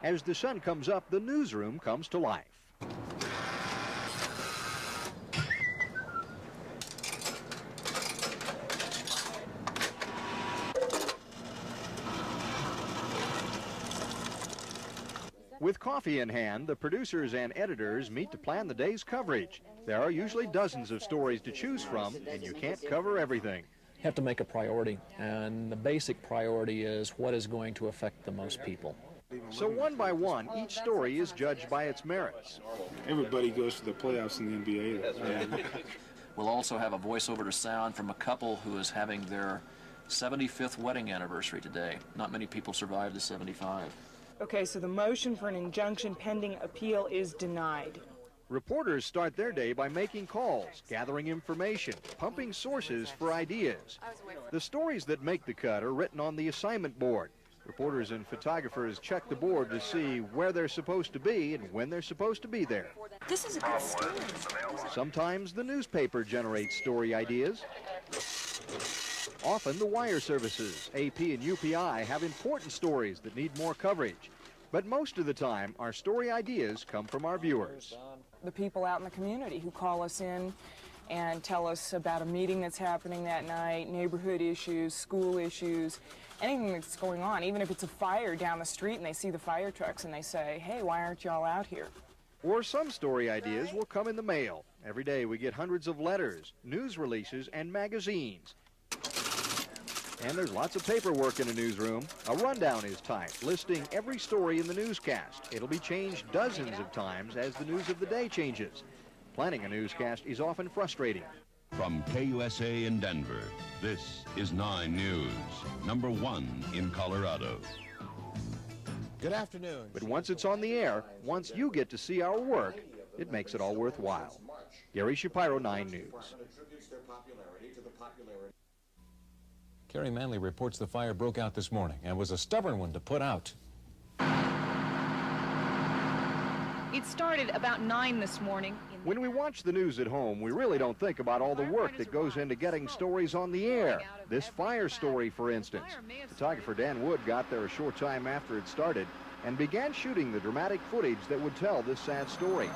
As the sun comes up, the newsroom comes to life. With coffee in hand, the producers and editors meet to plan the day's coverage. There are usually dozens of stories to choose from, and you can't cover everything. You have to make a priority, and the basic priority is what is going to affect the most people. So one by one, each story is judged by its merits. Everybody goes to the playoffs in the NBA. We'll also have a voiceover to sound from a couple who is having their 75th wedding anniversary today. Not many people survive the 75. Okay, so the motion for an injunction pending appeal is denied. Reporters start their day by making calls, gathering information, pumping sources for ideas. The stories that make the cut are written on the assignment board. Reporters and photographers check the board to see where they're supposed to be and when they're supposed to be there. This is a good story. Sometimes the newspaper generates story ideas. Often the wire services, AP and UPI, have important stories that need more coverage. But most of the time, our story ideas come from our viewers. The people out in the community who call us in and tell us about a meeting that's happening that night, neighborhood issues, school issues, anything that's going on. Even if it's a fire down the street and they see the fire trucks and they say, hey, why aren't y'all out here? Or some story ideas will come in the mail. Every day we get hundreds of letters, news releases, and magazines. And there's lots of paperwork in a newsroom. A rundown is typed, listing every story in the newscast. It'll be changed dozens of times as the news of the day changes. Planning a newscast is often frustrating. From KUSA in Denver, this is 9 News, #1 in Colorado. Good afternoon. But once it's on the air, once you get to see our work, it makes it all worthwhile. Gary Shapiro, 9 News. Kerry Manley reports the fire broke out this morning and was a stubborn one to put out. It started about 9 this morning. When we watch the news at home, we really don't think about all the work that goes into getting stories on the air. This fire story, for instance. Photographer Dan Wood got there a short time after it started and began shooting the dramatic footage that would tell this sad story.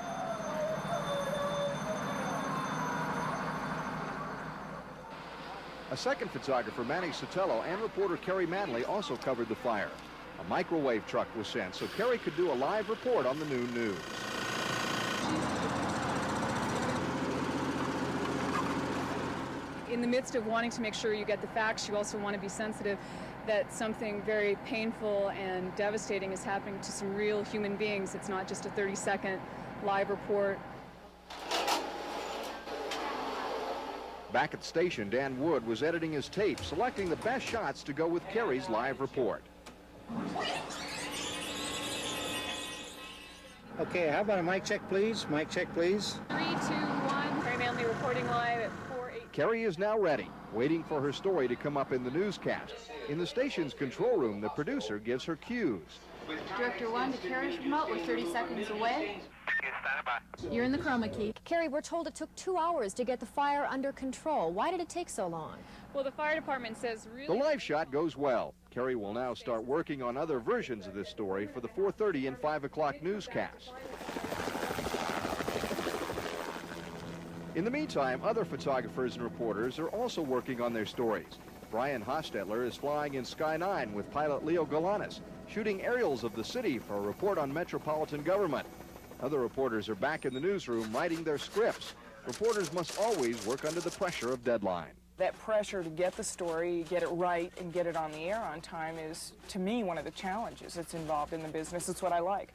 A second photographer, Manny Sotelo, and reporter Kerry Manley also covered the fire. A microwave truck was sent so Kerry could do a live report on the noon news. In the midst of wanting to make sure you get the facts, you also want to be sensitive that something very painful and devastating is happening to some real human beings. It's not just a 30-second live report. Back at the station, Dan Wood was editing his tape, selecting the best shots to go with Kerry's live report. Okay, how about a mic check, please? Mic check, please. 3, 2, 1. Kerry Manley reporting live at 4:08. Kerry is now ready, waiting for her story to come up in the newscast. In the station's control room, the producer gives her cues. Director 1 to Kerry's remote. We're 30 seconds away. You're in the chroma key. Kerry, we're told it took 2 hours to get the fire under control. Why did it take so long? Well, the fire department says really... The live shot goes well. Kerry will now start working on other versions of this story for the 4:30 and 5 o'clock newscasts. In the meantime, other photographers and reporters are also working on their stories. Brian Hostetler is flying in Sky 9 with pilot Leo Galanis, shooting aerials of the city for a report on metropolitan government. Other reporters are back in the newsroom writing their scripts. Reporters must always work under the pressure of deadline. That pressure to get the story, get it right, and get it on the air on time is, to me, one of the challenges that's involved in the business. It's what I like.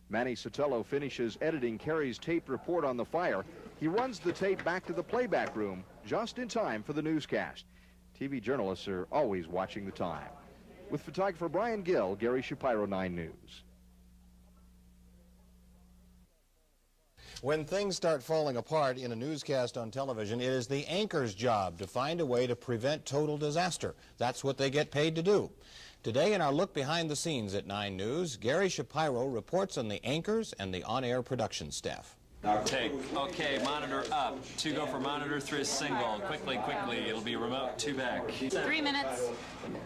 Manny Sotelo finishes editing Kerry's taped report on the fire. He runs the tape back to the playback room just in time for the newscast. TV journalists are always watching the time. With photographer Brian Gill, Gary Shapiro, 9 News. When things start falling apart in a newscast on television, it is the anchor's job to find a way to prevent total disaster. That's what they get paid to do. Today, in our look behind the scenes at 9 News, Gary Shapiro reports on the anchors and the on-air production staff. Take. Okay, monitor up. 2 go for monitor, 3 is single. Quickly. It'll be remote, 2 back. 3 minutes.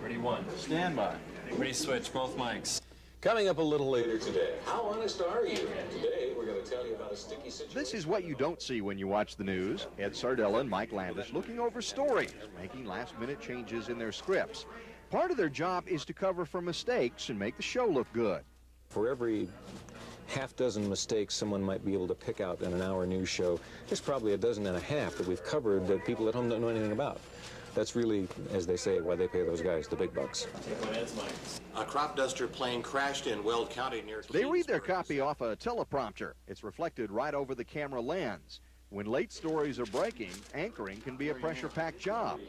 Ready, 1. Stand by. Ready, switch, both mics. Coming up a little later today, how honest are you? Today, we're going to tell you about a sticky situation. This is what you don't see when you watch the news. Ed Sardella and Mike Landis looking over stories, making last-minute changes in their scripts. Part of their job is to cover for mistakes and make the show look good. For every half-dozen mistakes someone might be able to pick out in an hour news show, there's probably a dozen and a half that we've covered that people at home don't know anything about. That's really, as they say, why they pay those guys the big bucks. A crop duster plane crashed in Weld County near... They read their copy off a teleprompter. It's reflected right over the camera lens. When late stories are breaking, anchoring can be a pressure-packed job.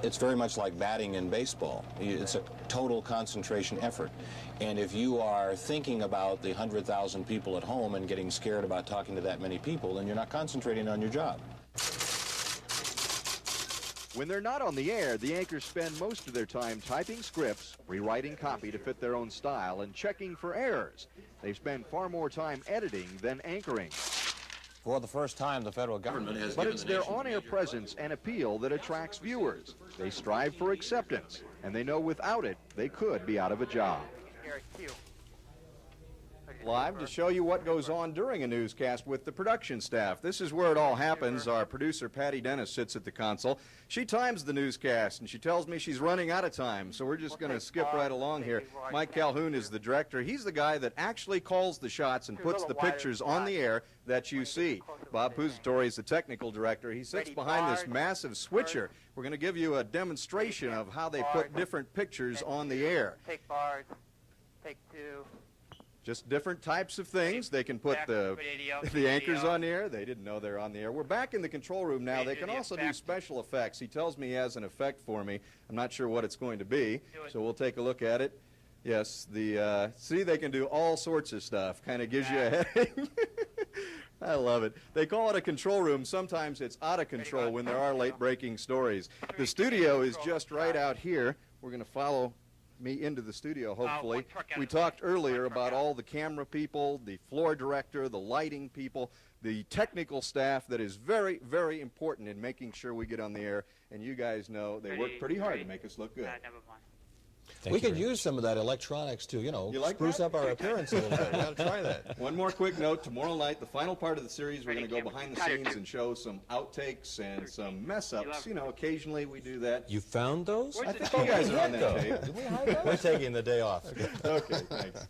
It's very much like batting in baseball. It's a total concentration effort. And if you are thinking about the 100,000 people at home and getting scared about talking to that many people, then you're not concentrating on your job. When they're not on the air, the anchors spend most of their time typing scripts, rewriting copy to fit their own style, and checking for errors. They spend far more time editing than anchoring. For the first time, the federal government has But it's their on-air presence and appeal that attracts viewers. They strive for acceptance, and they know without it, they could be out of a job. Live to show you what goes on during a newscast with the production staff. This is where it all happens. Our producer, Patty Dennis, sits at the console. She times the newscast, and she tells me she's running out of time, so we're just going to skip right along here. Mike Calhoun is the director. He's the guy that actually calls the shots and puts the pictures on the air that you see. Bob Pusatori is the technical director. He sits behind this massive switcher. We're going to give you a demonstration of how they put different pictures on the air. Take bars, take two. Just different types of things. They can put the anchors on the air. They didn't know they're on the air. We're back in the control room now. They can also do special effects. He tells me he has an effect for me. I'm not sure what it's going to be, so we'll take a look at it. Yes, see, they can do all sorts of stuff. Kind of gives you a headache. I love it. They call it a control room. Sometimes it's out of control when there are late-breaking stories. The studio is just right out here. We're going to follow me into the studio, hopefully. We talked earlier about all the camera people, the floor director, the lighting people, the technical staff that is very, very important in making sure we get on the air. And you guys know they work pretty hard to make us look good. We could use some of that electronics to, spruce up our appearance a little bit. We got to try that. One more quick note. Tomorrow night, the final part of the series, we're going to go behind the scenes and show some outtakes and some mess-ups. Occasionally we do that. You found those? I think you guys are on that tape. We're taking the day off. Okay, thanks.